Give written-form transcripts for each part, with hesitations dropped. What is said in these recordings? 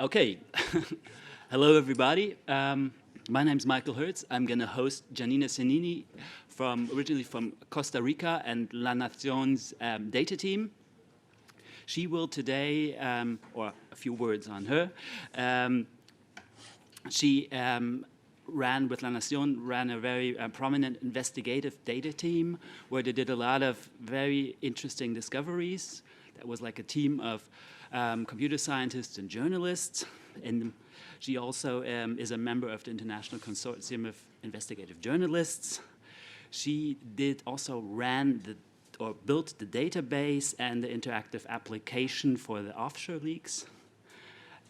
Okay, hello everybody. My name's Michael Hörz. I'm going to host Giannina Segnini, originally from Costa Rica and La Nacion's data team. She will today, or a few words on her. She ran with La Nación, ran a very prominent investigative data team where they did a lot of very interesting discoveries. That was like a team of computer scientists and journalists. And she also is a member of the International Consortium of Investigative Journalists. She also built the database and the interactive application for the offshore leaks.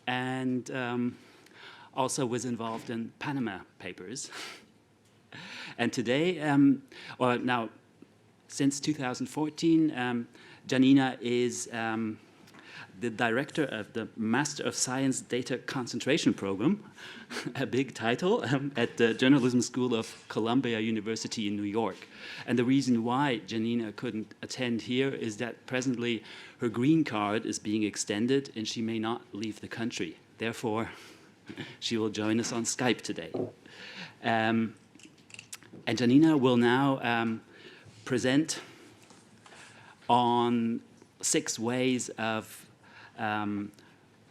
And also was involved in Panama Papers. And today, now, since 2014, Giannina is the director of the Master of Science Data Concentration Program, a big title, at the Journalism School of Columbia University in New York. And the reason why Giannina couldn't attend here is that presently her green card is being extended and she may not leave the country. Therefore, she will join us on Skype today. And Giannina will now present on 6 ways of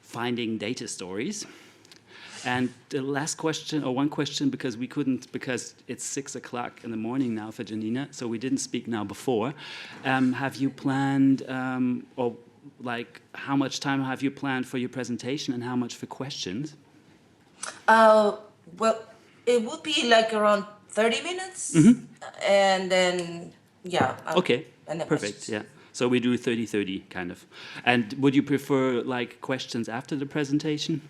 finding data stories. And the last question, or one question, because it's 6 o'clock in the morning now for Giannina, so we didn't speak now before. Have you planned, or like, how much time have you planned for your presentation and how much for questions? Well, it would be like around 30 minutes, and then, yeah. Okay, and then perfect, questions. Yeah. So we do 30-30, kind of. And would you prefer, like, questions after the presentation?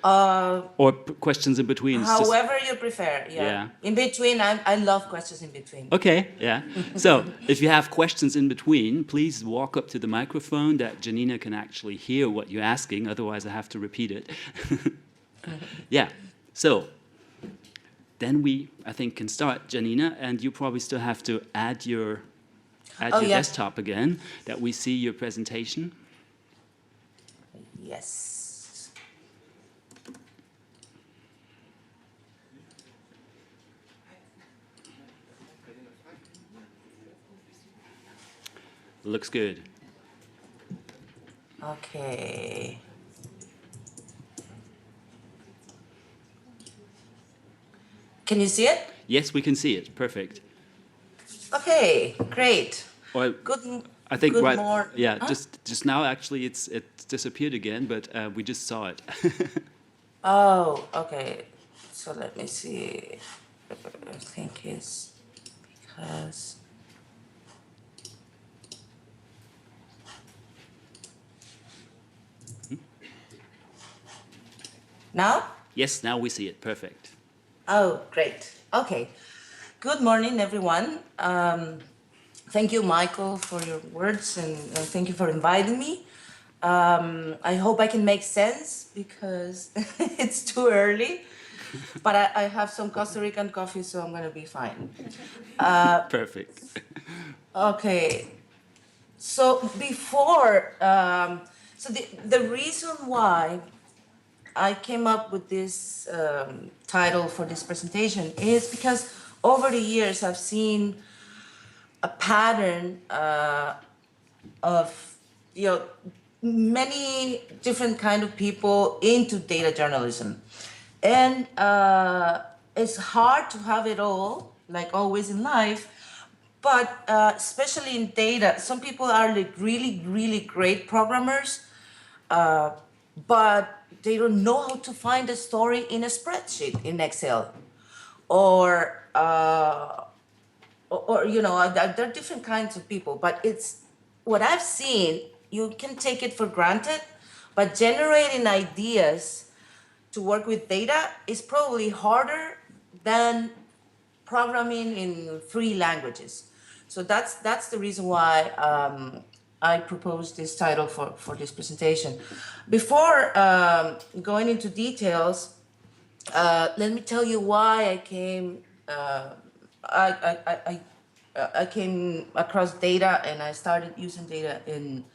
Or questions in between? However you prefer, yeah. In between, I love questions in between. Okay, yeah. So if you have questions in between, please walk up to the microphone that Giannina can actually hear what you're asking, otherwise I have to repeat it. Yeah, so then I think, can start, Giannina, and you probably still have to add your desktop again, that we see your presentation. Yes. Looks good. Okay. Can you see it? Yes, we can see it. Perfect. Okay, great. Well, good. I think good right. More. Yeah, huh? just now actually it disappeared again, but we just saw it. Oh, okay. So let me see. I think it's because. Now? Yes, now we see it. Perfect. Oh, great. Okay. Good morning, everyone. Thank you, Michael, for your words, and thank you for inviting me. I hope I can make sense because it's too early, but I have some Costa Rican coffee, so I'm going to be fine. Perfect. Okay. So before, so the reason why I came up with this title for this presentation is because over the years I've seen a pattern of many different kind of people into data journalism, and it's hard to have it all, like always in life, but especially in data, some people are like really great programmers, but they don't know how to find a story in a spreadsheet in Excel, or there are different kinds of people. But it's what I've seen. You can take it for granted, but generating ideas to work with data is probably harder than programming in 3 languages. So that's the reason why I proposed this title for this presentation. Before going into details, let me tell you why I came I came across data, and I started using data in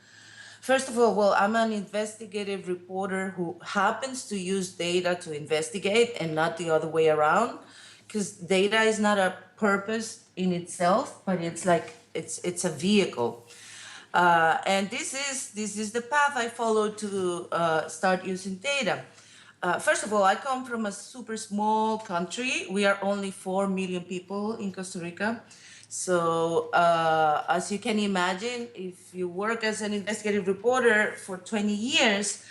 First of all, well, I'm an investigative reporter who happens to use data to investigate and not the other way around, because data is not a purpose in itself, but it's like it's a vehicle. And this is the path I follow to start using data. First of all, I come from a super small country. We are only 4 million people in Costa Rica. So, as you can imagine, if you work as an investigative reporter for 20 years,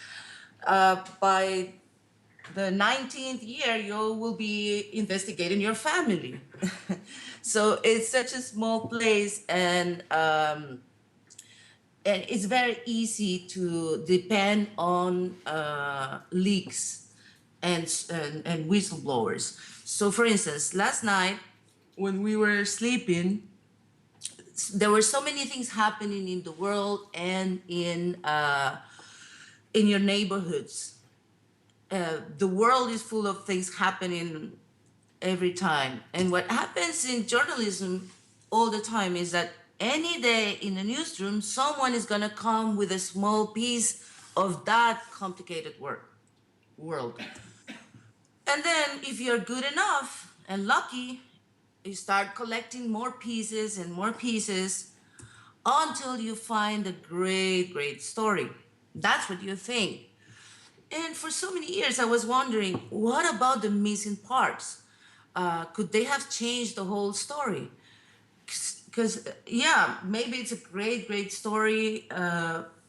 by the 19th year, you will be investigating your family. So it's such a small place, and it's very easy to depend on leaks and whistleblowers. So, for instance, last night when we were sleeping, there were so many things happening in the world and in your neighborhoods. The world is full of things happening every time, and what happens in journalism all the time is that any day in the newsroom, someone is gonna come with a small piece of that complicated world. And then if you're good enough and lucky, you start collecting more pieces and more pieces until you find a great, great story. That's what you think. And for so many years, I was wondering, what about the missing parts? Could they have changed the whole story? Because yeah, maybe it's a great, great story,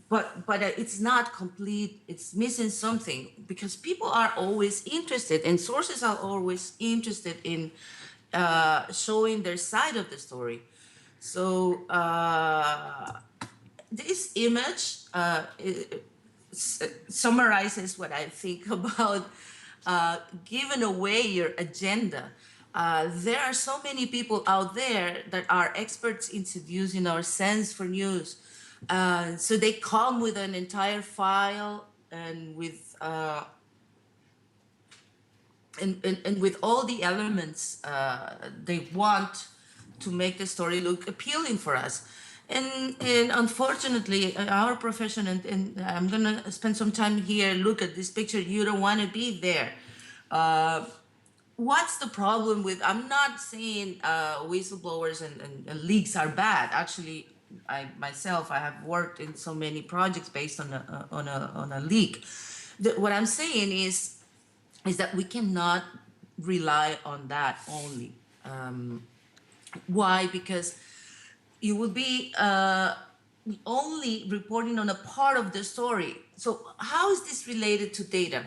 but it's not complete. It's missing something, because people are always interested, and sources are always interested in showing their side of the story. So this image summarizes what I think about giving away your agenda. There are so many people out there that are experts in seducing our sense for news. So they come with an entire file and with and with all the elements they want to make the story look appealing for us. And unfortunately, our profession, and I'm gonna spend some time here, look at this picture, you don't wanna be there. What's the problem with, I'm not saying whistleblowers and leaks are bad. Actually, I myself, I have worked in so many projects based on a leak. What I'm saying is that we cannot rely on that only. Why? Because you will be only reporting on a part of the story. So how is this related to data?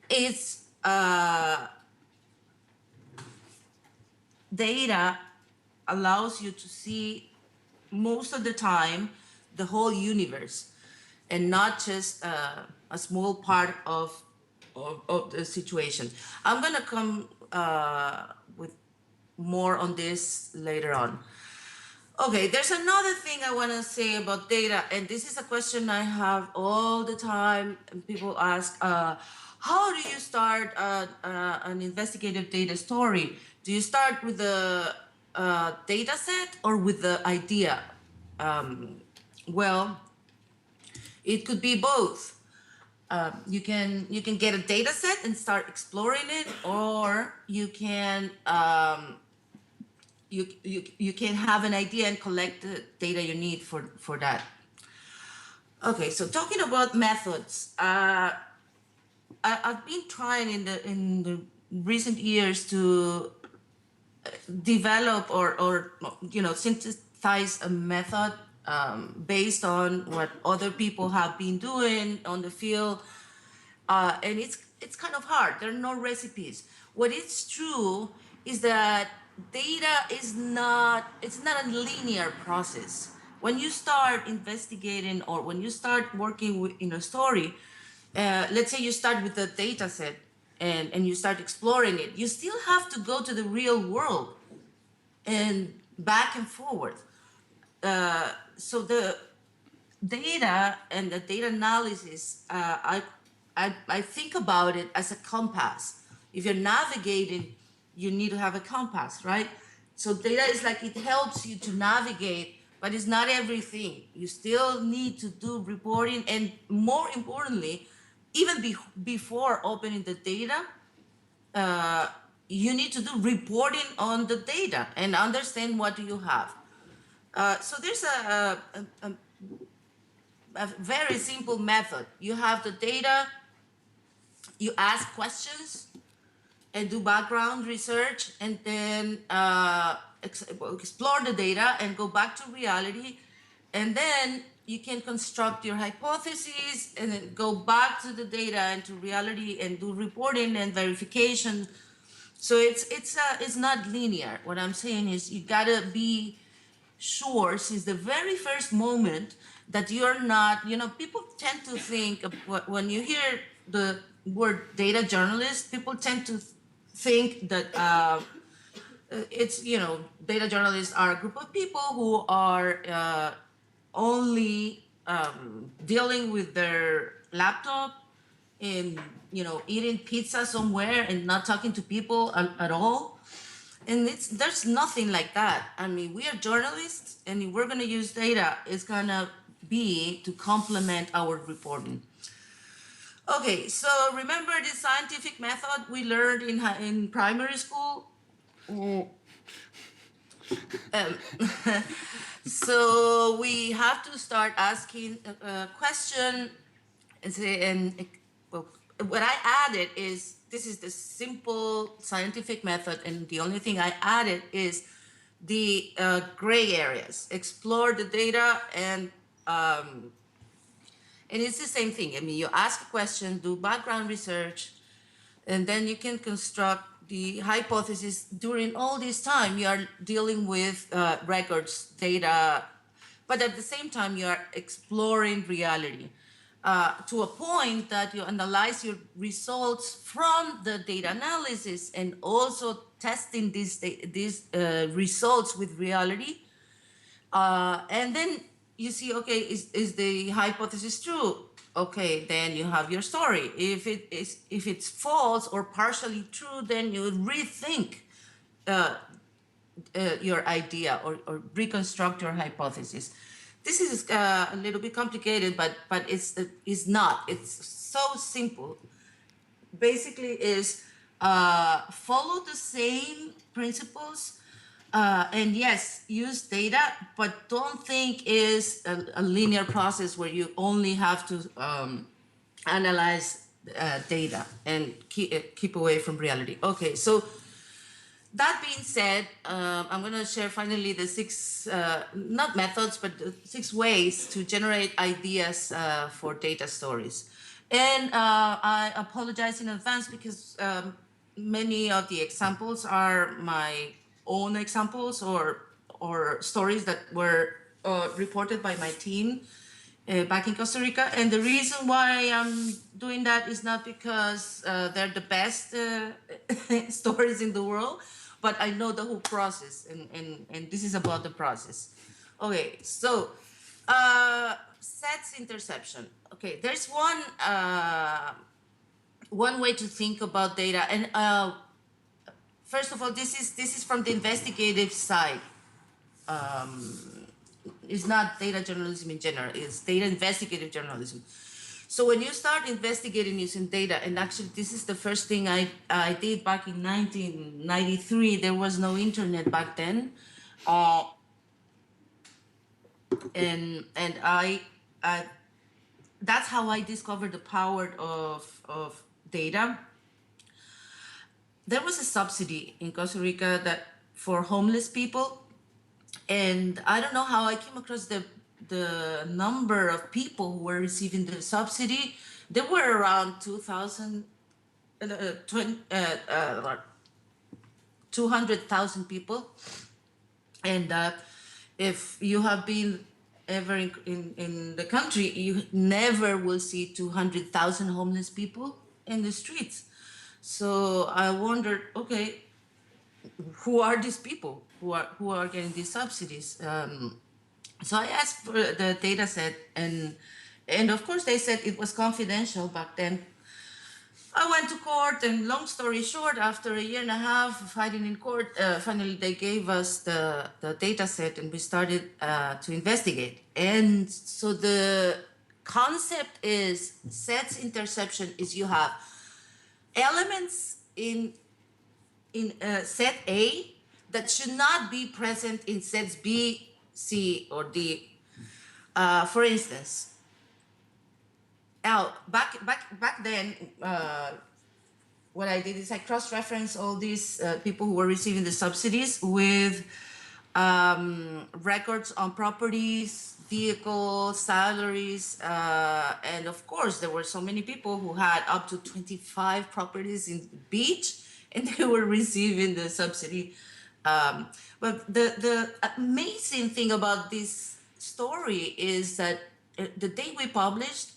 It's data allows you to see most of the time the whole universe, and not just a small part of the situation. I'm gonna come with more on this later on. Okay, there's another thing I want to say about data, and this is a question I have all the time. And people ask, how do you start an investigative data story? Do you start with the data set or with the idea? Well, it could be both. You can get a data set and start exploring it, or you can you can have an idea and collect the data you need for that. Okay, so talking about methods, I've been trying in the recent years to develop or synthesize a method based on what other people have been doing on the field, and it's kind of hard. There are no recipes. What is true is that data is not, it's not a linear process. When you start investigating or when you start working in a story, let's say you start with a data set and you start exploring it, you still have to go to the real world and back and forth. So the data and the data analysis, I think about it as a compass. If you're navigating, you need to have a compass, right? So data is like, it helps you to navigate, but it's not everything. You still need to do reporting, and more importantly, even before opening the data, you need to do reporting on the data and understand what do you have. So there's a very simple method. You have the data, you ask questions and do background research, and then explore the data and go back to reality. And then you can construct your hypotheses and then go back to the data and to reality and do reporting and verification. So it's not linear. What I'm saying is you gotta be sure since the very first moment that you're not, people tend to think when you hear the word data journalist, people tend to think that it's, data journalists are a group of people who are only dealing with their laptop and, eating pizza somewhere and not talking to people at all. And there's nothing like that. I mean, we are journalists, and if we're going to use data, it's going to be to complement our reporting. Okay, so remember the scientific method we learned in primary school? So we have to start asking a question and say, well, what I added is, this is the simple scientific method, and the only thing I added is the gray areas. Explore the data, and it's the same thing. I mean, you ask a question, do background research, and then you can construct the hypothesis. During all this time, you are dealing with records, data, but at the same time, you are exploring reality. To a point that you analyze your results from the data analysis and also testing these results with reality. And then you see, okay, is the hypothesis true? Okay, then you have your story. If it's false or partially true, then you rethink your idea or reconstruct your hypothesis. This is a little bit complicated, but it's not. It's so simple. Basically, is follow the same principles, and yes, use data, but don't think is a linear process where you only have to analyze data and keep away from reality. Okay, so. That being said, I'm going to share finally the 6, not methods, but the 6 ways to generate ideas for data stories. And I apologize in advance because many of the examples are my own examples or stories that were reported by my team back in Costa Rica. And the reason why I'm doing that is not because they're the best stories in the world, but I know the whole process, and this is about the process. Okay, so sets interception. Okay, there's one way to think about data, and first of all, this is from the investigative side. It's not data journalism in general, it's data investigative journalism. So when you start investigating using data, and actually this is the first thing I did back in 1993, there was no internet back then. And I that's how I discovered the power of data. There was a subsidy in Costa Rica that for homeless people, and I don't know how I came across the number of people who were receiving the subsidy. There were around 200,000 people. And if you have been ever in the country, you never will see 200,000 homeless people in the streets. So I wondered, okay, who are these people who are getting these subsidies? So I asked for the data set, and of course they said it was confidential back then. I went to court, and long story short, after a year and a half fighting in court, finally they gave us the data set, and we started to investigate. And so the concept is sets interception is you have elements in set A that should not be present in sets B, C, or D. For instance, back then, what I did is I cross-referenced all these people who were receiving the subsidies with records on properties, vehicles, salaries, and of course there were so many people who had up to 25 properties in the beach, and they were receiving the subsidy. But the amazing thing about this story is that the day we published,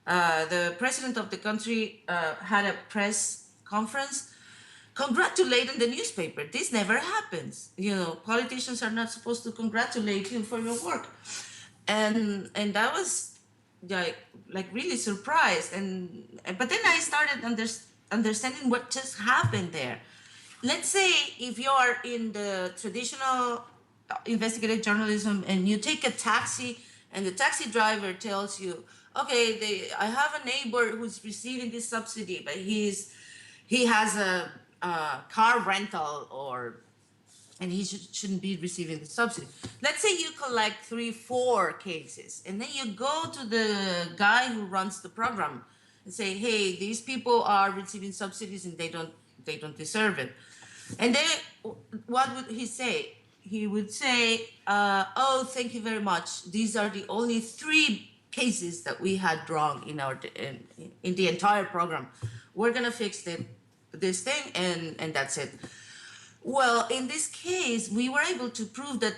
the president of the country had a press conference congratulating the newspaper. This never happens. You know, politicians are not supposed to congratulate you for your work. And I was like really surprised. But then I started understanding what just happened there. Let's say if you're in the traditional investigative journalism and you take a taxi and the taxi driver tells you, okay, I have a neighbor who's receiving this subsidy, but he has a car rental and he shouldn't be receiving the subsidy. Let's say you collect 3-4 cases, and then you go to the guy who runs the program and say, hey, these people are receiving subsidies and they don't deserve it. And then what would he say? He would say, oh, thank you very much. These are the only 3 cases that we had wrong in the entire program. We're gonna fix this thing, and that's it. Well, in this case, we were able to prove that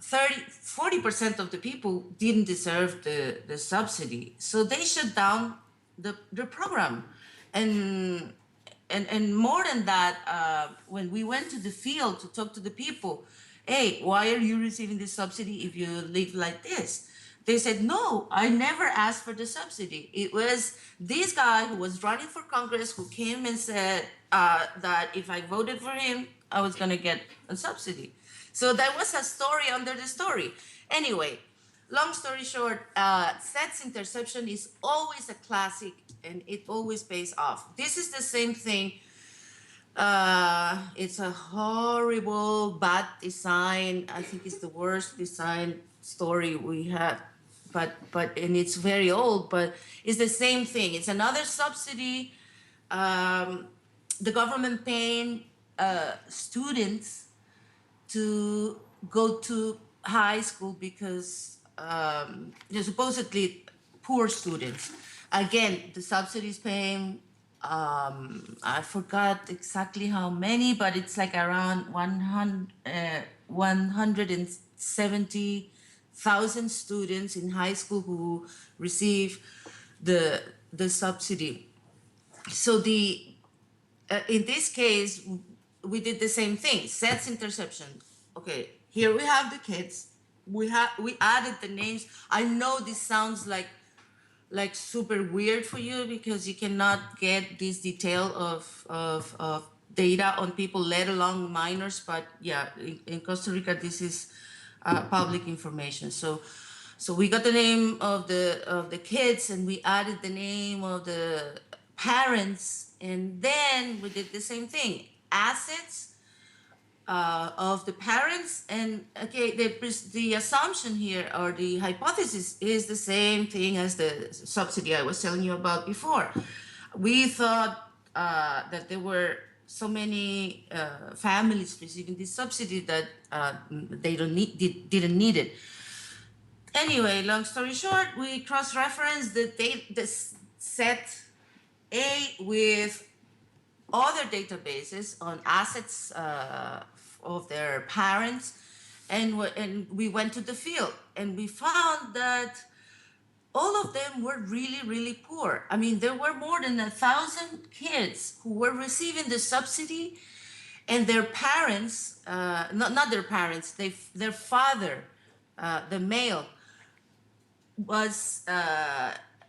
40% of the people didn't deserve the subsidy, so they shut down the program. And more than that, when we went to the field to talk to the people, hey, why are you receiving this subsidy if you live like this? They said, no, I never asked for the subsidy. It was this guy who was running for Congress who came and said that if I voted for him, I was going to get a subsidy. So that was a story under the story. Anyway, long story short, sets interception is always a classic, and it always pays off. This is the same thing. It's a horrible, bad design. I think it's the worst design story we had. And it's very old, but it's the same thing. It's another subsidy. The government paying students to go to high school because they're supposedly poor students. Again, the subsidy is paying, I forgot exactly how many, but it's like around 170,000 students in high school who receive the subsidy. So in this case, we did the same thing, sets interception. Okay, here we have the kids. We added the names. I know this sounds like super weird for you because you cannot get this detail of data on people, let alone minors. But yeah, in Costa Rica, this is public information. So we got the name of the kids, and we added the name of the parents, and then we did the same thing, assets of the parents. And okay, the assumption here, or the hypothesis, is the same thing as the subsidy I was telling you about before. We thought that there were so many families receiving this subsidy that they didn't need it. Anyway, long story short, we cross-referenced the set A with other databases on assets of their parents, and we went to the field, and we found that all of them were really, really poor. I mean, there were more than 1,000 kids who were receiving the subsidy, and their parents, not their parents, their father, the male, was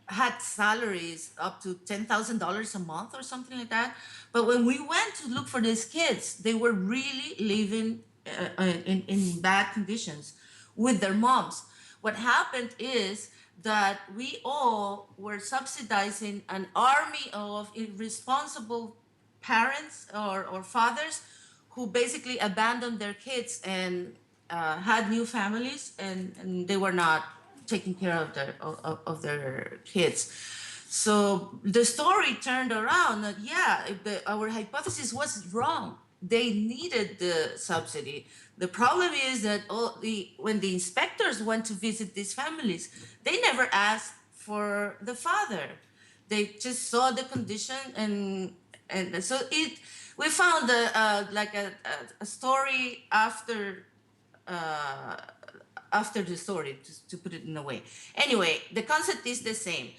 had salaries up to $10,000 a month or something like that. But when we went to look for these kids, they were really living in bad conditions with their moms. What happened is that we all were subsidizing an army of irresponsible parents or fathers who basically abandoned their kids and had new families, and they were not taking care of their kids. So the story turned around that, yeah, our hypothesis was wrong. They needed the subsidy. The problem is that when the inspectors went to visit these families, they never asked for the father. They just saw the condition, and so we found a story after the story, to put it in a way. Anyway, the concept is the same.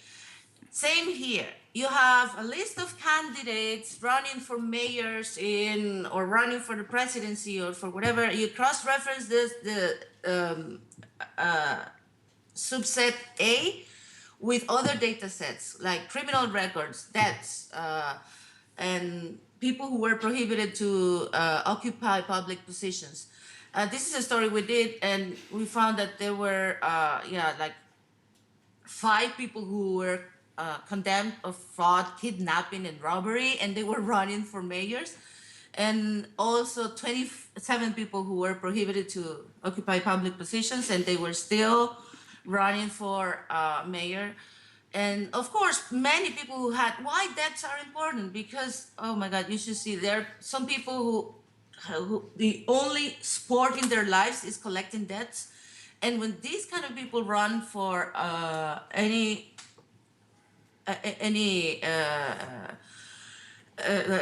Same here. You have a list of candidates running for mayors or running for the presidency or for whatever. You cross-reference the subset A with other data sets like criminal records, debts, and people who were prohibited to occupy public positions. This is a story we did, and we found that there were, like 5 people who were condemned of fraud, kidnapping, and robbery, and they were running for mayors. And also 27 people who were prohibited to occupy public positions, and they were still running for mayor. And of course, many people who had, why debts are important, because, oh my God, you should see, there are some people who the only sport in their lives is collecting debts. And when these kind of people run for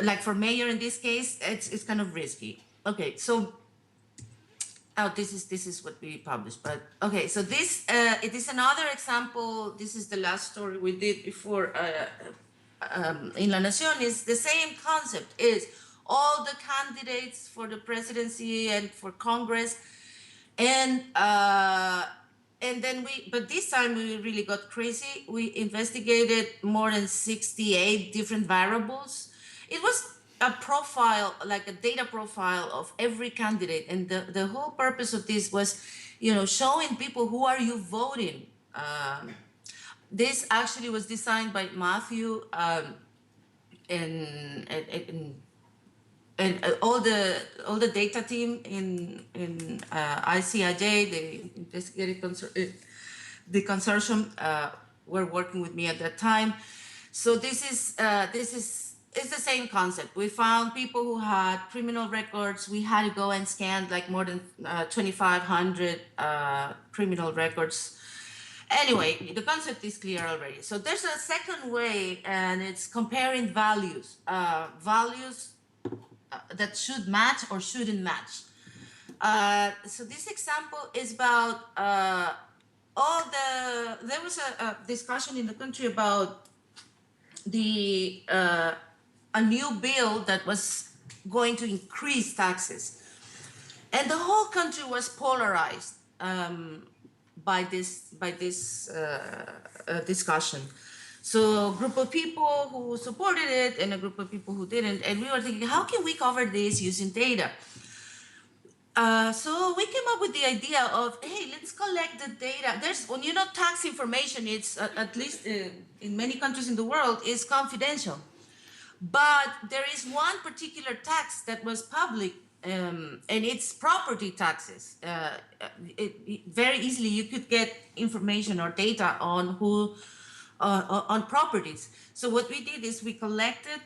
like for mayor in this case, it's kind of risky. Okay, so this is what we published. But okay, so this it is another example. This is the last story we did before in La Nación. Is the same concept. Is all the candidates for the presidency and for Congress, and then but this time we really got crazy. We investigated more than 68 different variables. It was a profile, like a data profile of every candidate, and the whole purpose of this was, showing people who are you voting. This actually was designed by Matthew, and all the data team in ICIJ, the investigative the consortium, were working with me at that time. So this is it's the same concept. We found people who had criminal records. We had to go and scan like more than 2,500 criminal records. Anyway, the concept is clear already. So there's a second way, and it's comparing values. Values that should match or shouldn't match. So this example is about there was a discussion in the country about a new bill that was going to increase taxes. And the whole country was polarized by this discussion. So a group of people who supported it and a group of people who didn't. And we were thinking, how can we cover this using data? So we came up with the idea of, hey, let's collect the data. When tax information, it's at least in many countries in the world, is confidential. But there is one particular tax that was public, and it's property taxes. Very easily you could get information or data on on properties. So what we did is we collected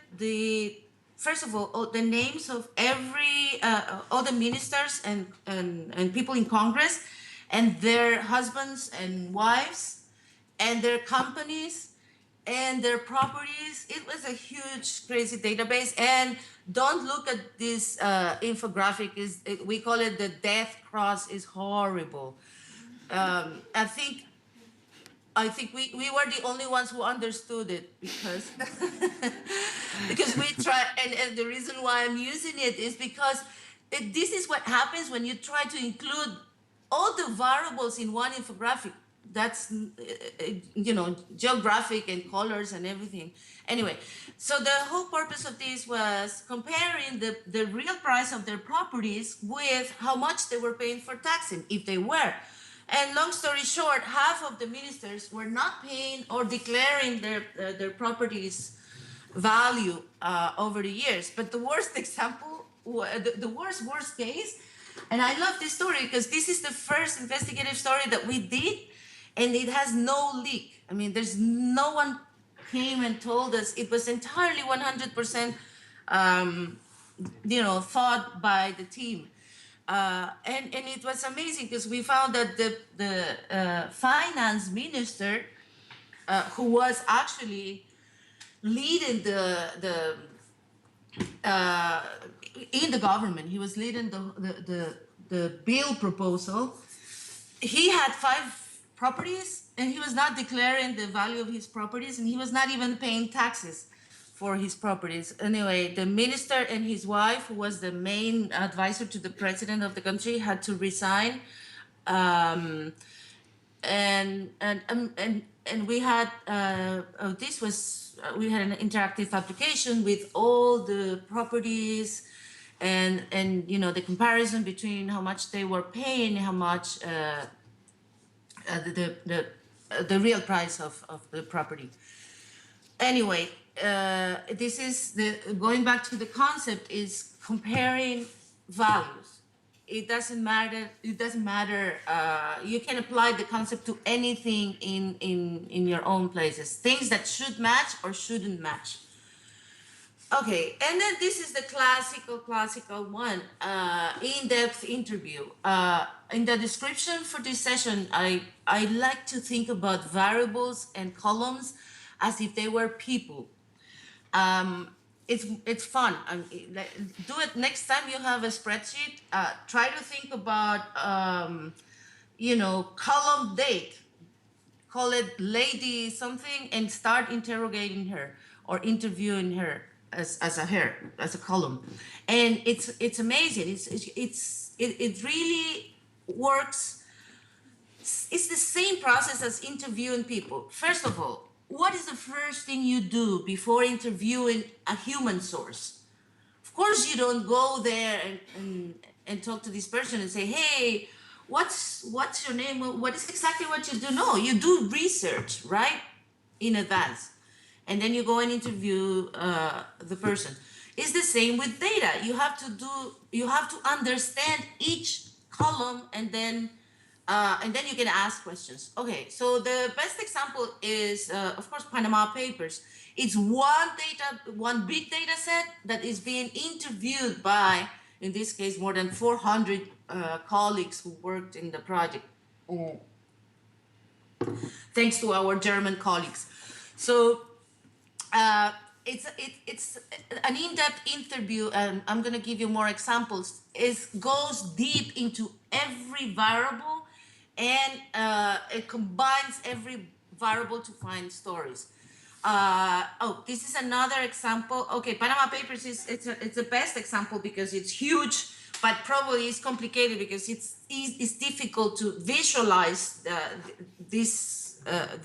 first of all, the names of all the ministers and people in Congress, and their husbands and wives, and their companies, and their properties. It was a huge, crazy database. And don't look at this infographic. We call it the death cross. Is horrible. I think we were the only ones who understood it, because because we try, and the reason why I'm using it is because this is what happens when you try to include all the variables in one infographic. that's geographic and colors and everything. Anyway, so the whole purpose of this was comparing the real price of their properties with how much they were paying for taxing, if they were. And long story short, half of the ministers were not paying or declaring their properties value over the years. But the worst example, the worst case, and I love this story because this is the first investigative story that we did, and it has no leak. I mean, there's no one came and told us. It was entirely 100%, thought by the team. And it was amazing because we found that the finance minister, who was actually leading in the government, he was leading the bill proposal. He had 5 properties, and he was not declaring the value of his properties, and he was not even paying taxes for his properties. Anyway, the minister and his wife, who was the main advisor to the president of the country, had to resign. And we had we had an interactive application with all the properties, and the comparison between how much they were paying, how much the real price of the property. Anyway, this is going back to the concept, is comparing values. It doesn't matter. You can apply the concept to anything in your own places. Things that should match or shouldn't match. Okay, and then this is the classical one, in-depth interview. In the description for this session, I like to think about variables and columns as if they were people. It's fun. Do it next time you have a spreadsheet. Try to think about, column date. Call it lady something, and start interrogating her or interviewing her as a column. And it's amazing. It really works. It's the same process as interviewing people. First of all, what is the first thing you do before interviewing a human source? Of course, you don't go there and talk to this person and say, hey, what's your name? What is exactly what you do? No, you do research, right? In advance. And then you go and interview the person. It's the same with data. You have to understand each column, and then you can ask questions. Okay, so the best example is, of course, Panama Papers. It's one big data set that is being interviewed by, in this case, more than 400 colleagues who worked in the project, thanks to our German colleagues. So it's an in-depth interview, and I'm going to give you more examples. It goes deep into every variable, and it combines every variable to find stories. This is another example. Okay, Panama Papers it's the best example because it's huge, but probably it's complicated because it's difficult to visualize the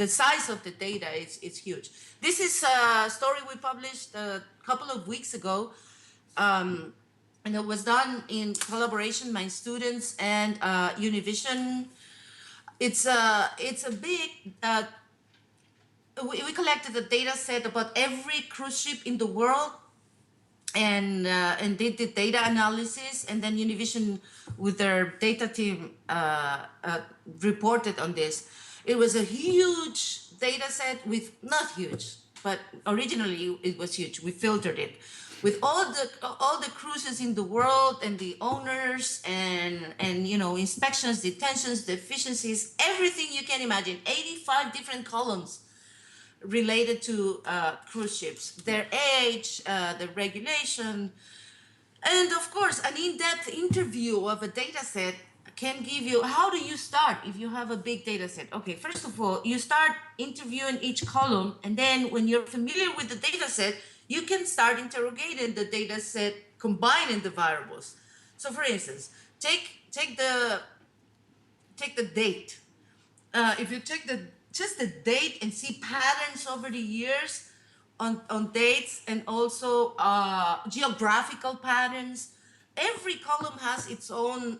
size of the data. It's huge. This is a story we published a couple of weeks ago, and it was done in collaboration by students and Univision. It's a big. We collected a data set about every cruise ship in the world, and did the data analysis, and then Univision with their data team reported on this. It was a huge data set with, not huge, but originally it was huge. We filtered it with all the cruises in the world, and the owners, and inspections, detentions, deficiencies, everything you can imagine. 85 different columns related to cruise ships, their age, the regulation, and of course an in-depth interview of a data set can give you, how do you start if you have a big data set? Okay, first of all, you start interviewing each column, and then when you're familiar with the data set, you can start interrogating the data set, combining the variables. So for instance, take the date. if you take just the date and see patterns over the years on dates and also geographical patterns, every column has its own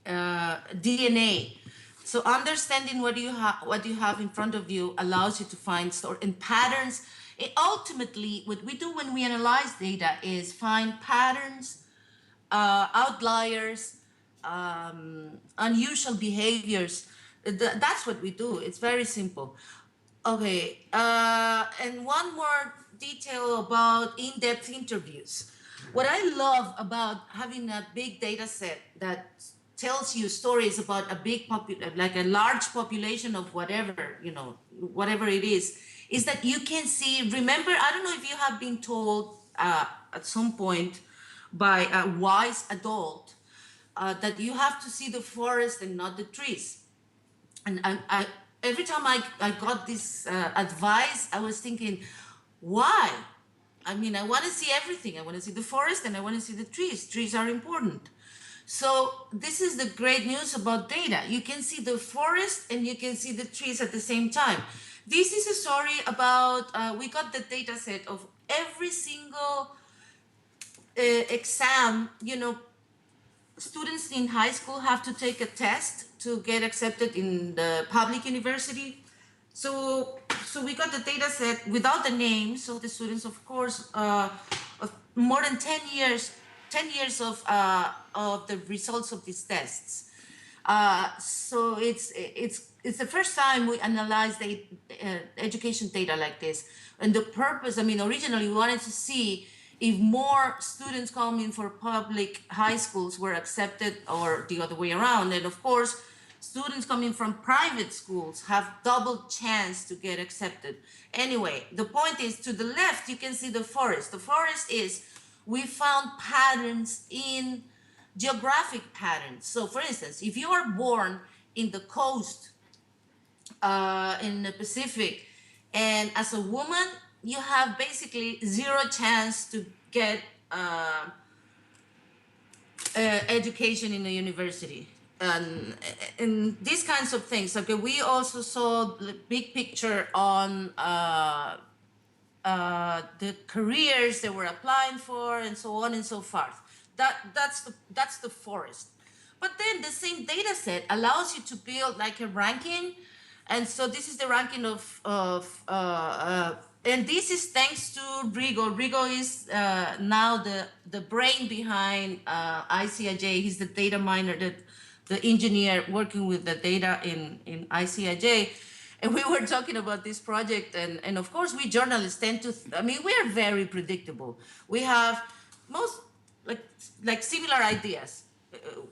DNA. So understanding what you have in front of you allows you to find sort and patterns. Ultimately, what we do when we analyze data is find patterns, outliers, unusual behaviors. That's what we do. It's very simple. Okay, and one more detail about in-depth interviews. What I love about having a big data set that tells you stories about a like a large population of whatever, whatever it is that you can see, remember, I don't know if you have been told at some point by a wise adult that you have to see the forest and not the trees. And I every time I got this advice, I was thinking, why? I mean, I want to see everything. I want to see the forest and I want to see the trees. Trees are important. So this is the great news about data. You can see the forest and you can see the trees at the same time. This is a story about, we got the data set of every single exam. Students in high school have to take a test to get accepted in the public university. So we got the data set without the names of the students, of course, of more than 10 years of the results of these tests. So it's the first time we analyzed the education data like this. And the purpose, I mean, originally we wanted to see if more students coming for public high schools were accepted or the other way around. And of course, students coming from private schools have double chance to get accepted. Anyway, the point is, to the left, you can see the forest. The forest is, we found patterns in geographic patterns. So for instance, if you are born in the coast, in the Pacific, and as a woman, you have basically zero chance to get education in a university. And these kinds of things. Okay, we also saw the big picture on the careers they were applying for, and so on and so forth. That's the forest. But then the same data set allows you to build like a ranking. And so this is the ranking and this is thanks to Rigo. Rigo is now the brain behind ICIJ. He's the data miner, the engineer working with the data in ICIJ. And we were talking about this project, and of course we journalists tend to, we are very predictable. We have most like similar ideas.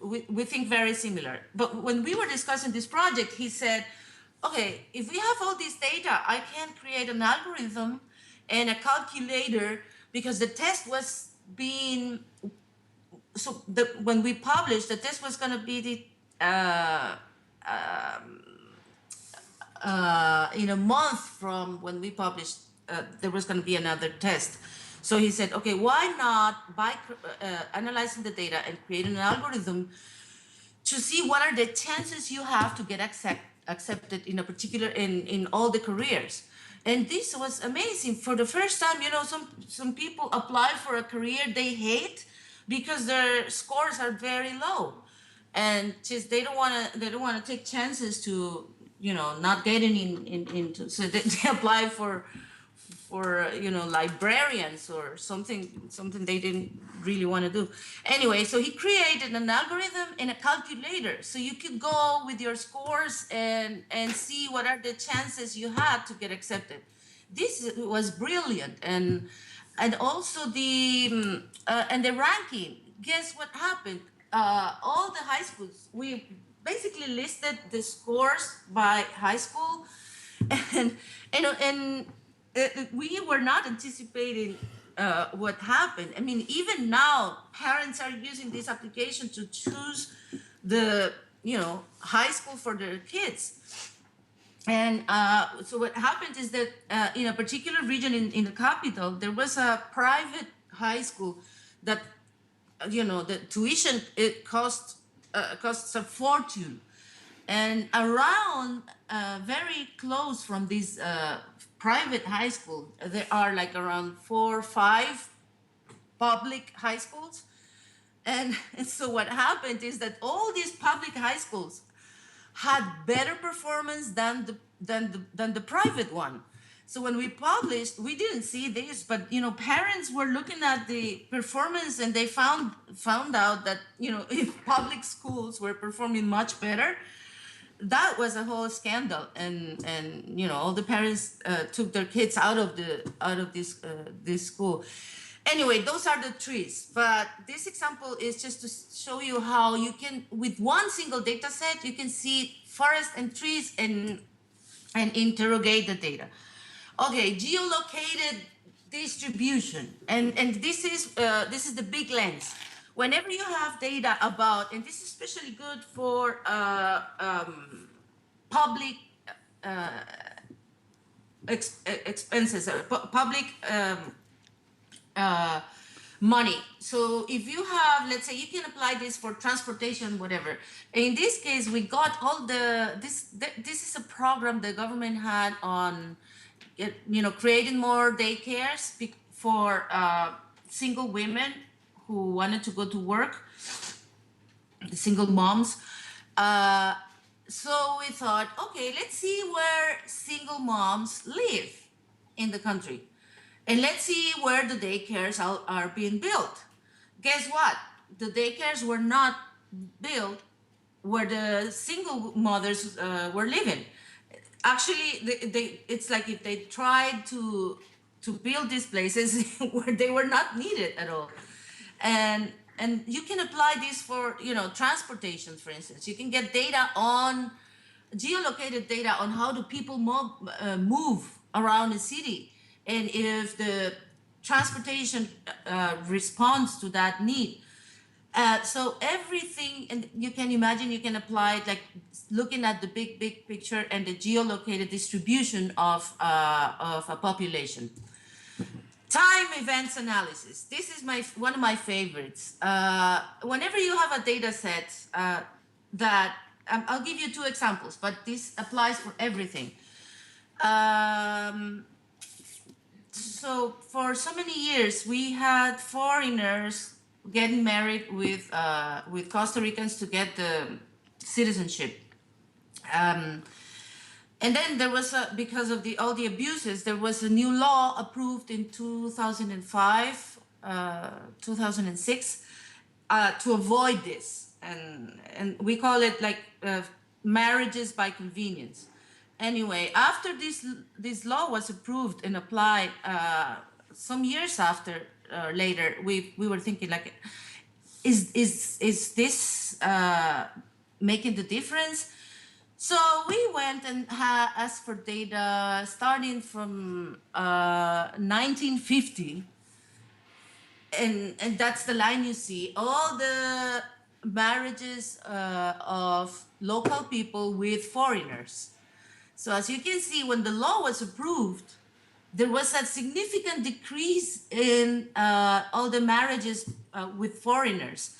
We think very similar. But when we were discussing this project, he said, okay, if we have all this data, I can create an algorithm and a calculator, because the test was being, when we published, the test was going to be in a month from when we published, there was going to be another test. So he said, okay, why not, by analyzing the data and creating an algorithm to see what are the chances you have to get accepted in a particular, in all the careers. And this was amazing. For the first time, some people apply for a career they hate because their scores are very low, and just they don't want to take chances to not getting into, so they apply for librarians or something they didn't really want to do. Anyway, so he created an algorithm and a calculator, so you could go with your scores and see what are the chances you had to get accepted. This was brilliant. And also the ranking. Guess what happened? All the high schools, we basically listed the scores by high school, and we were not anticipating what happened. Even now, parents are using this application to choose the high school for their kids. And so what happened is that in a particular region in the capital, there was a private high school that the tuition, it costs a fortune. And around, very close from these private high schools, there are like around 4 or 5 public high schools. And so what happened is that all these public high schools had better performance than the private one. So when we published, we didn't see this, but parents were looking at the performance and they found out that if public schools were performing much better, that was a whole scandal, and all the parents took their kids out of this school. Anyway, those are the trees, but this example is just to show you how you can, with one single data set, you can see forest and trees and interrogate the data. Okay, geolocated distribution, and this is the big lens. Whenever you have data about, and this is especially good for public expenses, public money. So if you have, let's say, you can apply this for transportation, whatever. In this case, we got all this is a program the government had on, creating more daycares for single women who wanted to go to work, single moms. So we thought, okay, let's see where single moms live in the country. And let's see where the daycares are being built. Guess what? The daycares were not built where the single mothers were living. Actually, it's like if they tried to build these places where they were not needed at all. And you can apply this for transportation, for instance. You can get data on geolocated data on how do people move around a city, and if the transportation responds to that need. So everything, and you can imagine, you can apply it like looking at the big picture and the geolocated distribution of a population. Time events analysis. This is one of my favorites. Whenever you have a data set that, I'll give you 2 examples, but this applies for everything. So for so many years, we had foreigners getting married with Costa Ricans to get the citizenship. And then there was, because of all the abuses, there was a new law approved in 2005, 2006, to avoid this. And we call it like marriages by convenience. Anyway, after this law was approved and applied, some years later, we were thinking like, is this making the difference? So we went and asked for data starting from 1950, and that's the line you see. All the marriages of local people with foreigners. So as you can see, when the law was approved, there was a significant decrease in all the marriages with foreigners.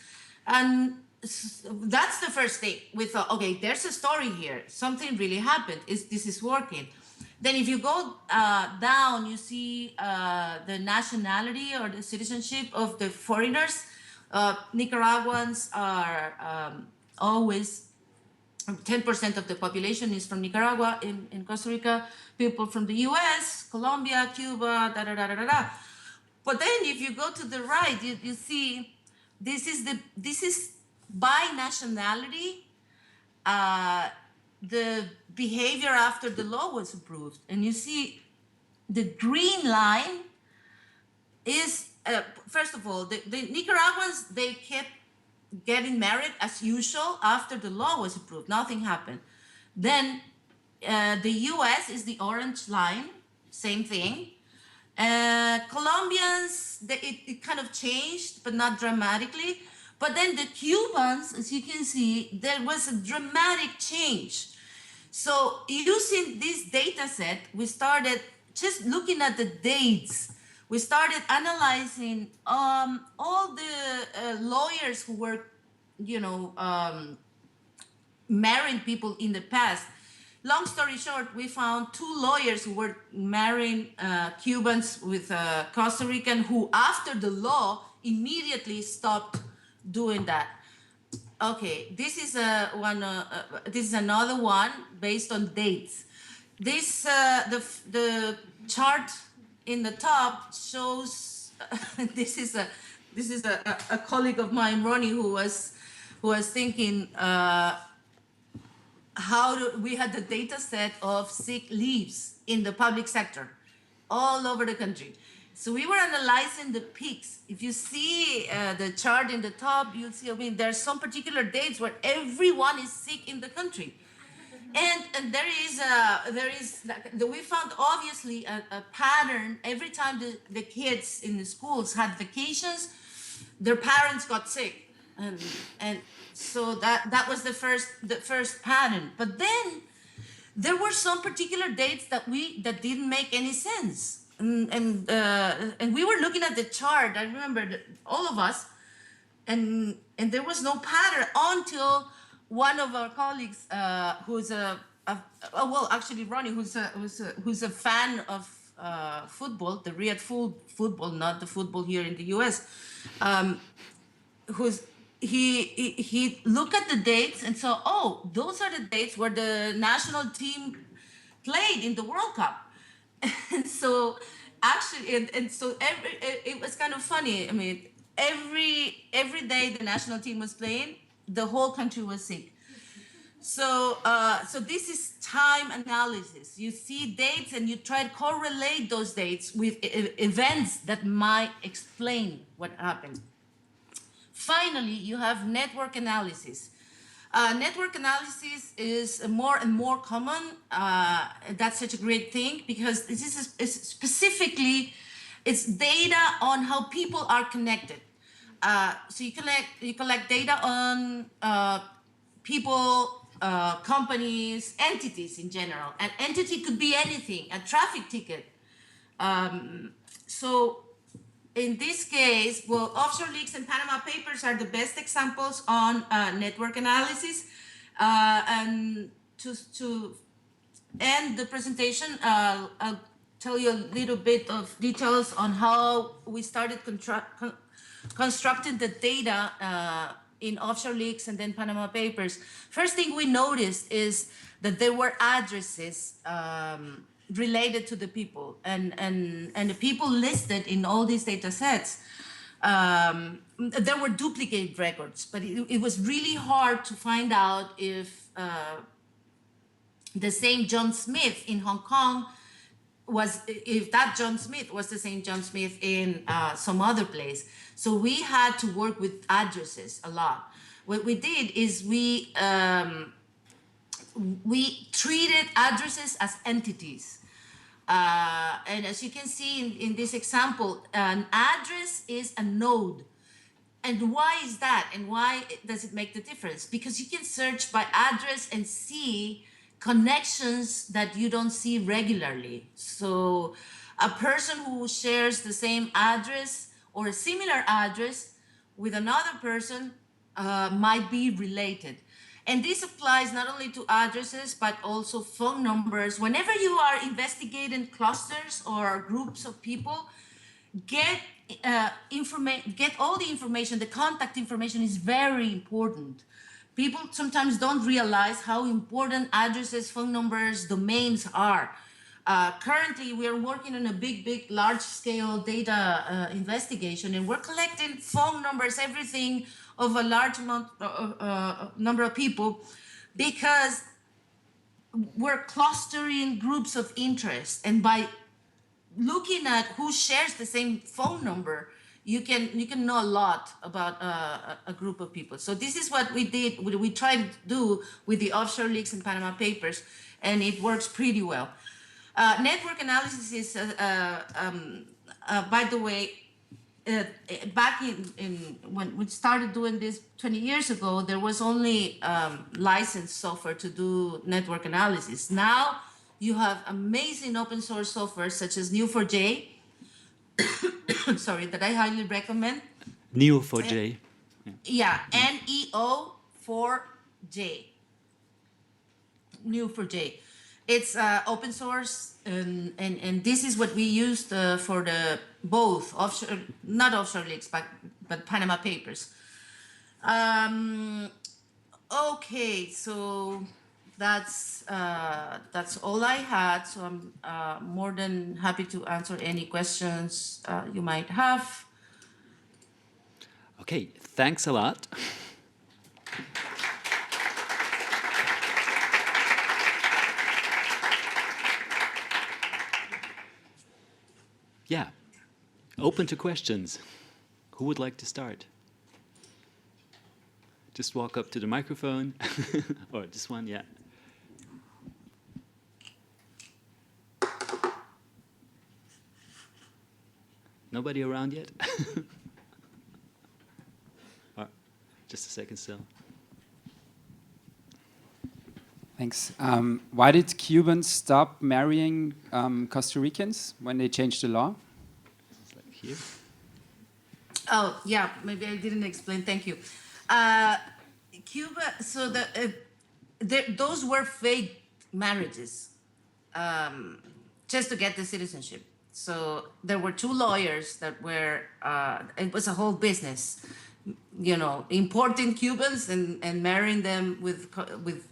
And that's the first thing. We thought, okay, there's a story here. Something really happened. This is working. Then if you go down, you see the nationality or the citizenship of the foreigners. Nicaraguans are always, 10% of the population is from Nicaragua in Costa Rica, people from the US, Colombia, Cuba, da. But then if you go to the right, you see this is by nationality, the behavior after the law was approved. And you see the green line is, first of all, the Nicaraguans, they kept getting married as usual after the law was approved. Nothing happened. Then the US is the orange line, same thing. Colombians, it kind of changed, but not dramatically. But then the Cubans, as you can see, there was a dramatic change. So using this data set, we started just looking at the dates. We started analyzing all the lawyers who were, marrying people in the past. Long story short, we found 2 lawyers who were marrying Cubans with Costa Rican who, after the law, immediately stopped doing that. Okay, this is this is another one based on dates. This the chart in the top shows this is a colleague of mine, Ronnie, who was thinking we had the data set of sick leaves in the public sector all over the country. So we were analyzing the peaks. If you see the chart in the top, you'll see, I mean, there's some particular dates where everyone is sick in the country. And we found obviously a pattern. Every time the kids in the schools had vacations, their parents got sick. And so that was the first pattern. But then there were some particular dates that didn't make any sense. And we were looking at the chart. I remember all of us, and there was no pattern until one of our colleagues, who's actually Ronnie, who's a fan of football, the real football, not the football here in the U.S. He looked at the dates and saw, oh, those are the dates where the national team played in the World Cup. And so actually, it was kind of funny. I mean, every day the national team was playing, the whole country was sick. So this is time analysis. You see dates and you try to correlate those dates with events that might explain what happened. Finally, you have network analysis. Network analysis is more and more common. That's such a great thing because this is specifically, it's data on how people are connected. So you collect data on people, companies, entities in general. An entity could be anything, a traffic ticket. So in this case, well, offshore leaks and Panama Papers are the best examples on network analysis. And to end the presentation, I'll tell you a little bit of details on how we started constructing the data in offshore leaks and then Panama Papers. First thing we noticed is that there were addresses related to the people, and the people listed in all these data sets, there were duplicate records, but it was really hard to find out if the same John Smith in Hong Kong if that John Smith was the same John Smith in some other place. So we had to work with addresses a lot. What we did is we treated addresses as entities. And as you can see in this example, an address is a node. And why is that? And why does it make the difference? Because you can search by address and see connections that you don't see regularly. So a person who shares the same address or a similar address with another person might be related. And this applies not only to addresses, but also phone numbers. Whenever you are investigating clusters or groups of people, get all the information. The contact information is very important. People sometimes don't realize how important addresses, phone numbers, domains are. Currently, we are working on a big, large-scale data investigation, and we're collecting phone numbers, everything of a large number of people, because we're clustering groups of interest. And by looking at who shares the same phone number, you can know a lot about a group of people. So this is what we did. We tried to do with the offshore leaks and Panama Papers, and it works pretty well. Network analysis is, by the way, back in when we started doing this 20 years ago, there was only licensed software to do network analysis. Now you have amazing open source software such as Neo4j, sorry, that I highly recommend. Neo4j. Yeah, NEO4j. new for J. It's open source, and this is what we used for the both offshore, not offshore leaks, but Panama Papers. Okay, so that's all I had. So I'm more than happy to answer any questions you might have. Okay, thanks a lot. Yeah, open to questions. Who would like to start? Just walk up to the microphone, or this one, yeah. Nobody around yet? Just a second still. Thanks. Why did Cubans stop marrying Costa Ricans when they changed the law? It's like here. Oh, yeah, maybe I didn't explain. Thank you. Cuba, so those were fake marriages just to get the citizenship. So there were two lawyers that were, it was a whole business, you know, importing Cubans and marrying them with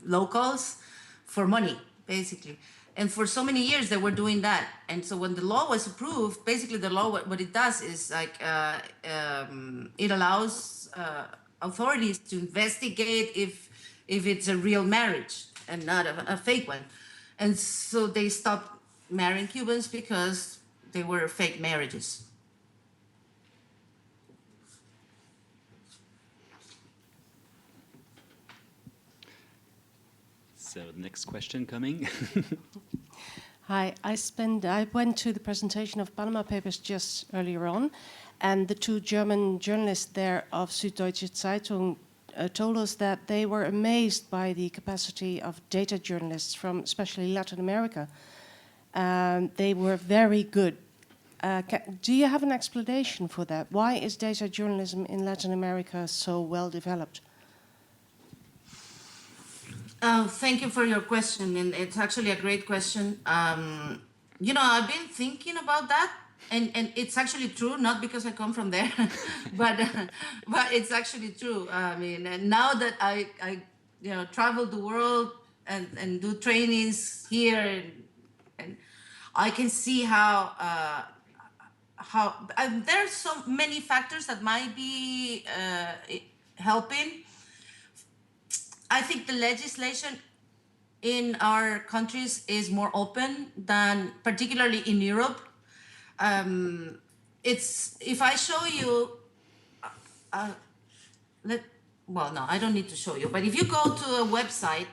locals for money, basically. And for so many years they were doing that. And so when the law was approved, basically the law, what it does is like, it allows authorities to investigate if it's a real marriage and not a fake one. And so they stopped marrying Cubans because they were fake marriages. So next question coming. Hi, I went to the presentation of Panama Papers just earlier on, and the two German journalists there of Süddeutsche Zeitung told us that they were amazed by the capacity of data journalists from especially Latin America. They were very good. Do you have an explanation for that? Why is data journalism in Latin America so well developed? Thank you for your question, and it's actually a great question. You know, I've been thinking about that, and it's actually true, not because I come from there, but it's actually true. I mean, and now that I you know, travel the world and do trainings here, and I can see how there's so many factors that might be helping. I think the legislation in our countries is more open than, particularly in Europe. It's, if I show you, well, no, I don't need to show you, but if you go to a website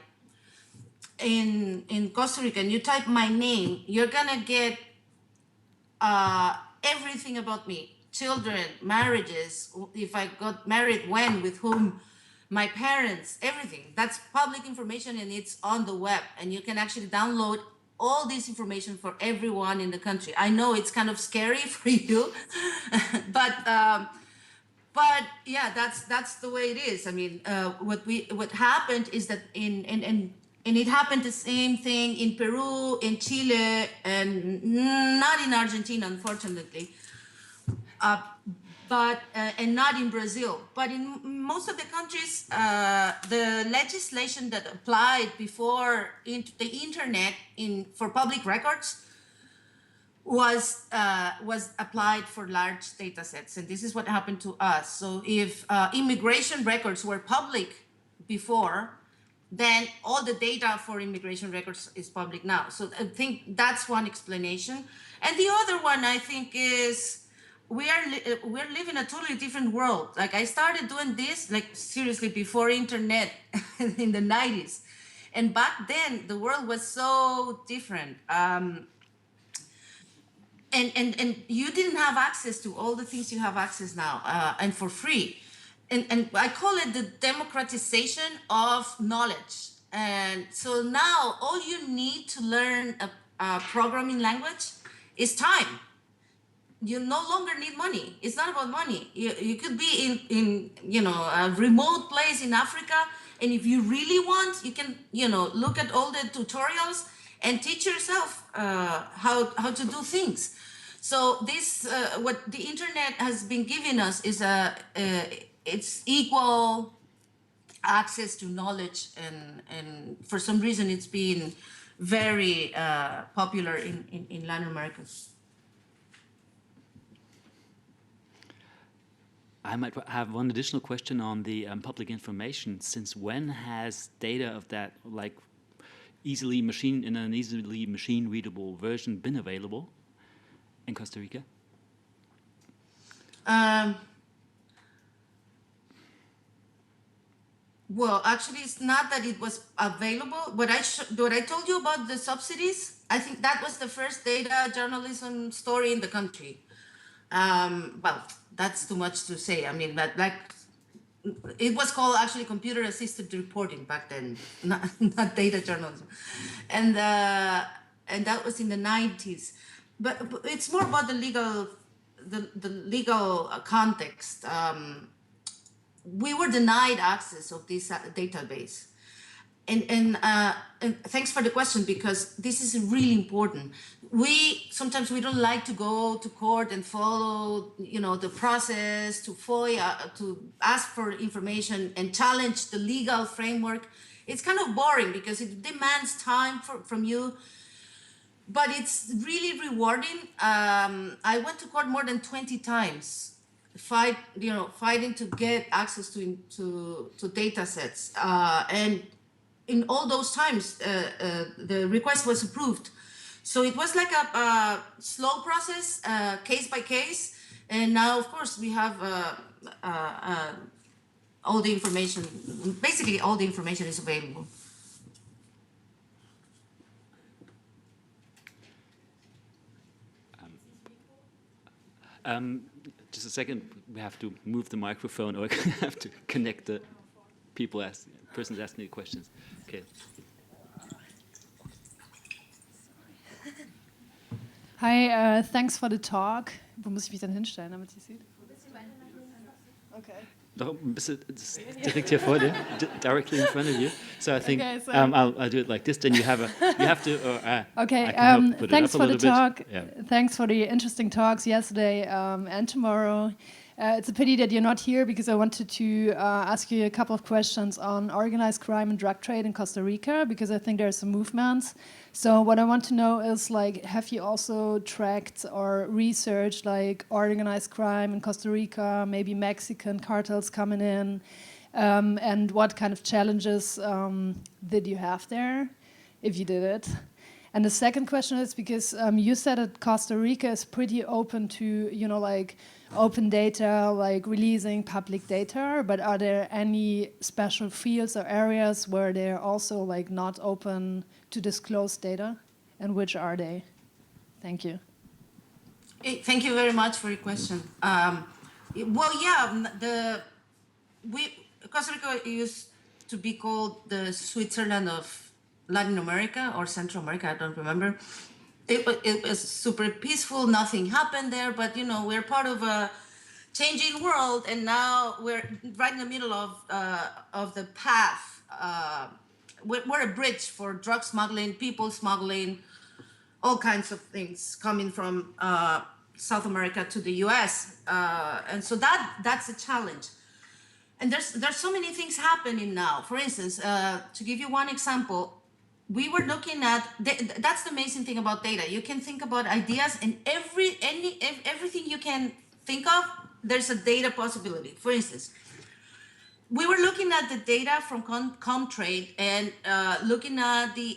in Costa Rica and you type my name, you're gonna get everything about me: children, marriages, if I got married when, with whom, my parents, everything. That's public information, and it's on the web, and you can actually download all this information for everyone in the country. I know it's kind of scary for you, but yeah, that's the way it is. I mean, what happened is that and it happened the same thing in Peru, in Chile, and not in Argentina, unfortunately. But and not in Brazil. But in most of the countries, the legislation that applied before into the internet for public records was applied for large data sets, and this is what happened to us. So if immigration records were public before, then all the data for immigration records is public now. So I think that's one explanation, and the other one I think is, we're living a totally different world. Like, I started doing this, like, seriously, before internet in the 90s. And back then, the world was so different. And you didn't have access to all the things you have access now, and for free. And I call it the democratization of knowledge. And so now all you need to learn a programming language is time. You no longer need money. It's not about money. You could be in you know, a remote place in Africa, And if you really want, you can, look at all the tutorials and teach yourself how to do things. So this, what the internet has been giving us is it's equal access to knowledge, and for some reason it's been very popular in Latin America. I might have one additional question on the public information. Since when has data of that, like in an easily machine-readable version, been available in Costa Rica? Well, actually, it's not that it was available. What I told you about the subsidies, I think that was the first data journalism story in the country. Well, that's too much to say. I mean, it was called actually computer-assisted reporting back then, not data journalism, and that was in the 90s. But it's more about the legal context. We were denied access of this database. And thanks for the question, because this is really important. Sometimes we don't like to go to court and follow, the process to FOIA, to ask for information and challenge the legal framework. It's kind of boring because it demands time from you, but it's really rewarding. I went to court more than 20 times, fighting to get access to data sets, and in all those times, the request was approved. So it was like a slow process, case by case. And now, of course, we have all the information. Basically, all the information is available. Just a second, we have to move the microphone, or have to connect the persons asking the questions. Okay. Hi, thanks for the talk. Wo muss ich mich dann hinstellen, damit Sie sieht? Okay. Doch ein bisschen direkt hier vor dir, directly in front of you. So I think Okay, so- I'll do it like this. Then you have to. Okay, I can help put it thanks up a for the little bit. talk. Yeah. Thanks for the interesting talks yesterday and tomorrow. It's a pity that you're not here, because I wanted to ask you a couple of questions on organized crime and drug trade in Costa Rica, because I think there are some movements. So what I want to know is, like, have you also tracked or researched like organized crime in Costa Rica, maybe Mexican cartels coming in, and what kind of challenges did you have there, if you did it? And the second question is, because you said that Costa Rica is pretty open to, like, open data, like releasing public data, but are there any special fields or areas where they're also like not open to disclose data, and which are they? Thank you. Thank you very much for your question. Well, yeah, Costa Rica used to be called the Switzerland of Latin America or Central America, I don't remember. It was super peaceful, nothing happened there, but we're part of a changing world, and now we're right in the middle of the path. We're a bridge for drug smuggling, people smuggling, all kinds of things coming from South America to the US, and so that's a challenge. And there's so many things happening now. For instance, to give you one example, we were looking at that's the amazing thing about data. You can think about ideas, and everything you can think of, there's a data possibility. For instance, we were looking at the data from Comtrade and looking at the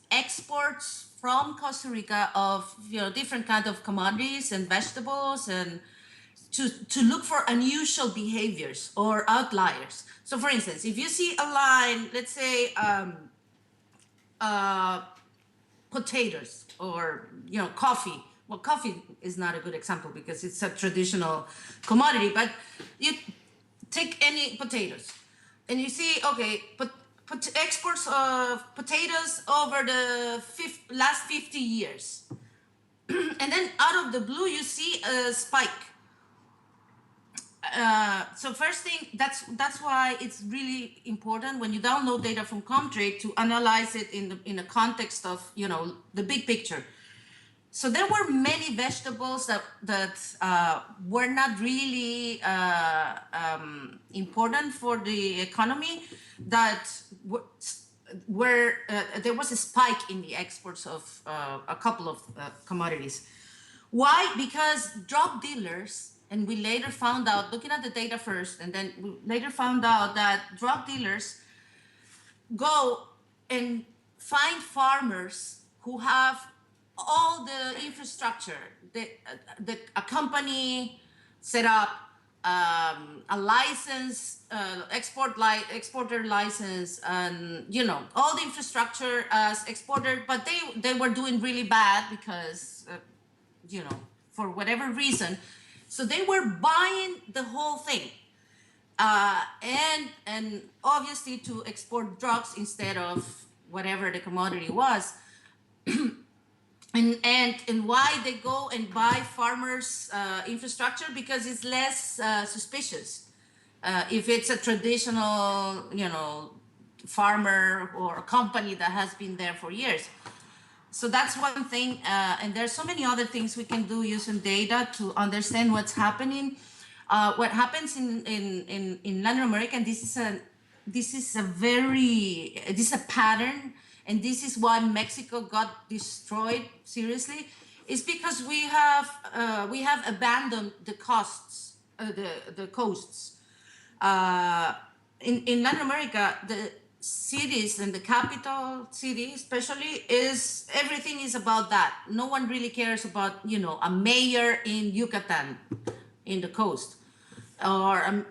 exports from Costa Rica of different kind of commodities and vegetables, and to look for unusual behaviors or outliers. So, for instance, if you see a line, let's say potatoes or coffee. Well, coffee is not a good example because it's a traditional commodity. But you take any potatoes, and you see, okay, exports of potatoes over the last 50 years, and then out of the blue you see a spike. So first thing, that's why it's really important when you download data from Comtrade to analyze it in the context of, you know, the big picture. So there were many vegetables that were not really important for the economy that were there was a spike in the exports of a couple of commodities. Why? Because drug dealers, and we later found out, looking at the data first, and then we later found out that drug dealers go and find farmers who have all the infrastructure, a company set up, a license, exporter license, and you know all the infrastructure as exporter, but they were doing really bad because you know, for whatever reason, so they were buying the whole thing, and obviously to export drugs instead of whatever the commodity was. And why they go and buy farmers' infrastructure? Because it's less suspicious. If it's a traditional, you know, farmer or a company that has been there for years. So that's one thing. And there's so many other things we can do using data to understand what's happening. What happens in Latin America, and this is a pattern. And this is why Mexico got destroyed seriously, is because we have abandoned the coasts. In Latin America, the cities and the capital city especially everything is about that. No one really cares about, you know, a mayor in Yucatan, in the coast, or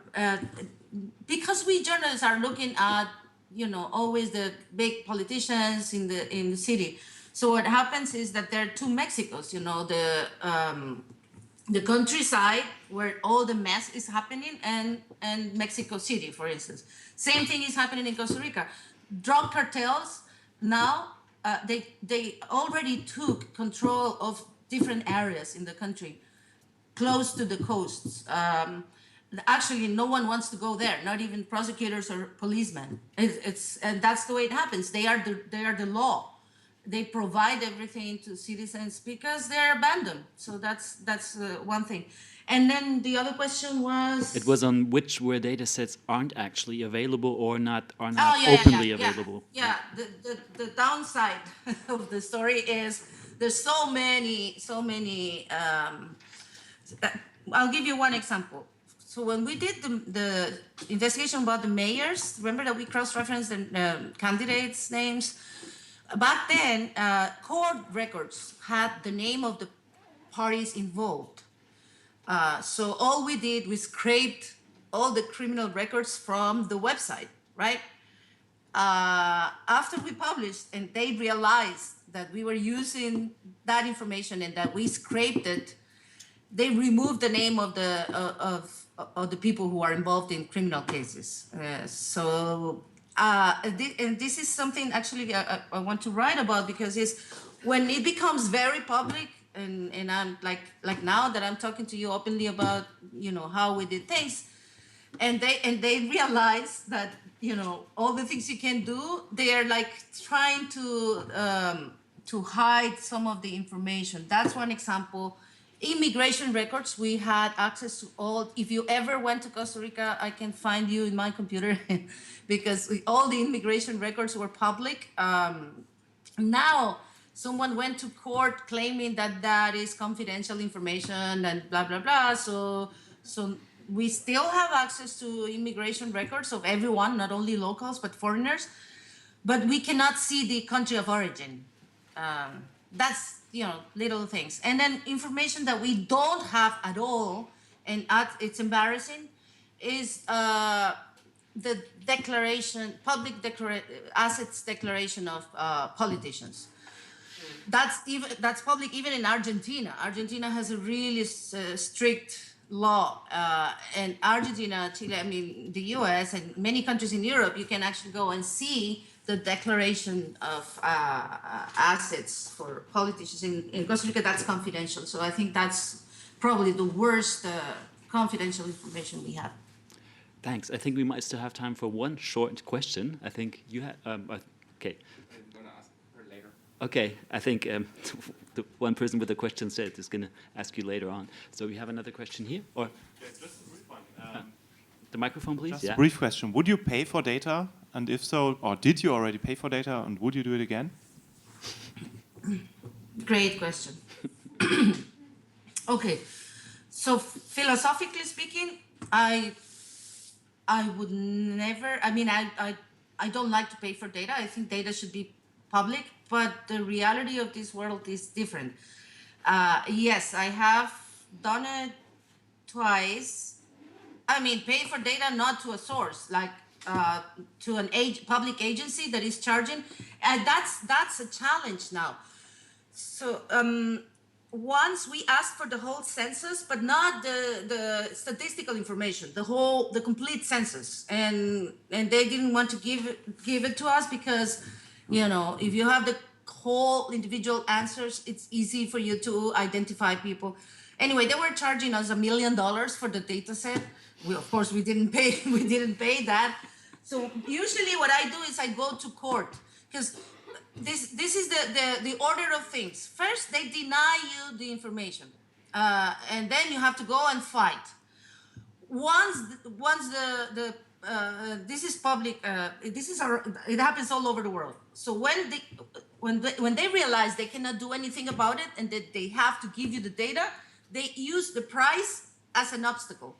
because we journalists are looking at, you know, always the big politicians in the city. So what happens is that there are two Mexicos, you know, the countryside where all the mess is happening, and Mexico City, for instance. Same thing is happening in Costa Rica. Drug cartels now, they already took control of different areas in the country, close to the coasts. Actually, no one wants to go there, not even prosecutors or policemen. And that's the way it happens. They are the law. They provide everything to citizens because they're abandoned. So that's one thing. And then the other question was... It was on which where data sets aren't actually available or not openly available. Yeah, the downside of the story is there's so many. I'll give you one example. So when we did the investigation about the mayors, remember that we cross-referenced the candidates' names? Back then, court records had the name of the parties involved. So all we did was scraped all the criminal records from the website, right? After we published and they realized that we were using that information and that we scraped it, they removed the name of the people who are involved in criminal cases. And this is something actually I want to write about, because it's when it becomes very public, and I'm like now that I'm talking to you openly about, you know, how we did things, and they realize that, you know, all the things you can do, they are like trying to hide some of the information. That's one example. Immigration records, we had access to all. If you ever went to Costa Rica, I can find you in my computer because all the immigration records were public. Now, someone went to court claiming that that is confidential information and blah, blah, blah. So we still have access to immigration records of everyone, not only locals, but foreigners. But we cannot see the country of origin. That's, you know, little things. And then information that we don't have at all, and it's embarrassing, is the declaration, assets declaration of politicians. That's public even in Argentina. Argentina has a really strict law, and Argentina, Chile, I mean the US and many countries in Europe, you can actually go and see the declaration of assets for politicians. In Costa Rica, that's confidential. So I think that's probably the worst confidential information we have. Thanks. I think we might still have time for one short question. I think you had, okay. I'm going to ask her later. Okay, I think the one person with the question said is going to ask you later on. So we have another question here, or Just a brief one. the microphone, please. Just a brief question. Would you pay for data? And if so, or did you already pay for data? And would you do it again? Great question. Okay, so philosophically speaking, I would never. I mean, I don't like to pay for data. I think data should be public, but the reality of this world is different. Yes, I have done it twice. I mean, pay for data not to a source, like to an public agency that is charging, and that's a challenge now. So once we asked for the whole census, but not the statistical information, the complete census, and they didn't want to give it to us because, you know, if you have the whole individual answers, it's easy for you to identify people. Anyway, they were charging us $1 million for the data set. Of course, we didn't pay that. So usually what I do is I go to court, because this is the order of things. First, they deny you the information, and then you have to go and fight. Once this is public, it happens all over the world. So when they realize they cannot do anything about it and that they have to give you the data, they use the price as an obstacle.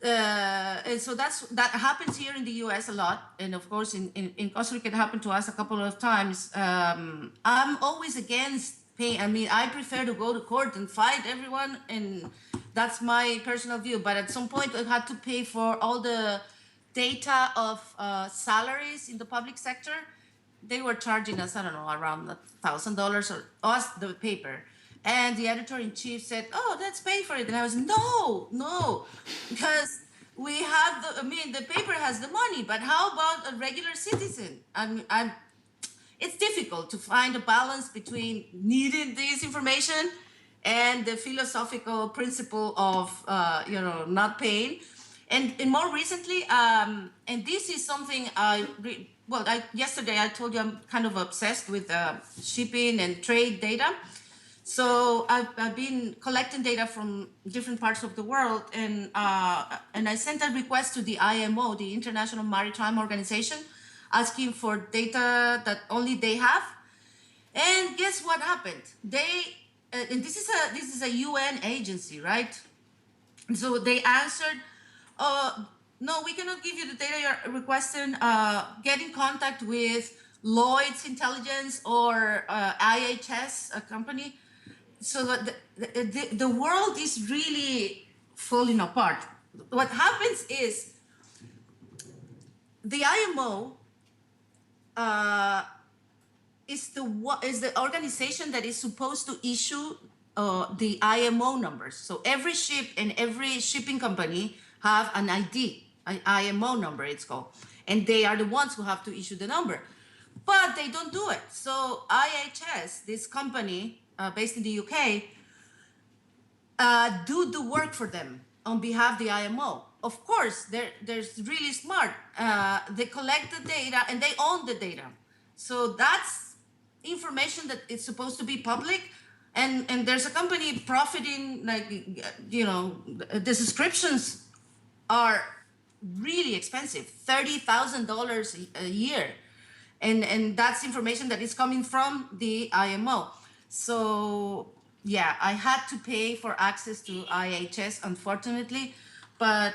And so that happens here in the US a lot, and of course in Costa Rica it happened to us a couple of times. I'm always against paying. I mean, I prefer to go to court and fight everyone, and that's my personal view. But at some point I had to pay for all the data of salaries in the public sector. They were charging us, I don't know, around $1,000 or us the paper. And the editor-in-chief said, "Oh, let's pay for it." And I was, no, because we have the paper has the money, but how about a regular citizen? It's difficult to find a balance between needing this information and the philosophical principle of, not paying. And more recently, and this is something yesterday I told you I'm kind of obsessed with shipping and trade data. So I've been collecting data from different parts of the world, and I sent a request to the IMO, the International Maritime Organization, asking for data that only they have. And guess what happened? And this is a UN agency, right? So they answered, "No, we cannot give you the data you're requesting. Get in contact with Lloyd's Intelligence or IHS, a company." So the world is really falling apart. What happens is the IMO is the organization that is supposed to issue the IMO numbers. So every ship and every shipping company have an ID, an IMO number it's called, and they are the ones who have to issue the number. But they don't do it. So IHS, this company based in the UK, do the work for them on behalf of the IMO. Of course, they're really smart. They collect the data and they own the data. So that's information that is supposed to be public. And there's a company profiting, the subscriptions are really expensive, $30,000 a year. And that's information that is coming from the IMO. So yeah, I had to pay for access to IHS, unfortunately, but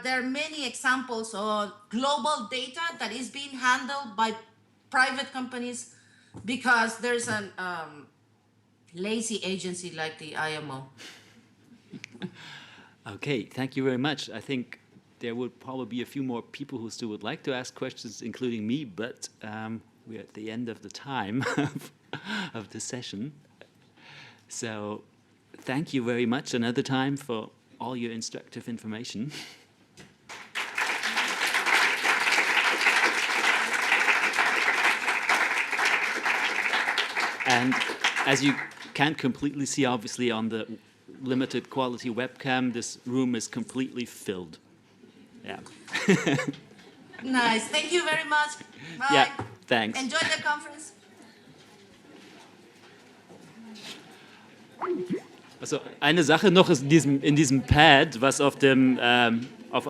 there are many examples of global data that is being handled by private companies because there's a lazy agency like the IMO. Okay, thank you very much. I think there would probably be a few more people who still would like to ask questions, including me, but we're at the end of the time of the session. So thank you very much another time for all your instructive information. And as you can't completely see, obviously, on the limited quality webcam, this room is completely filled. Yeah. Nice. Thank you very much. Bye. Yeah, thanks. Enjoy the conference. Also eine Sache noch ist in diesem Pad, was auf dem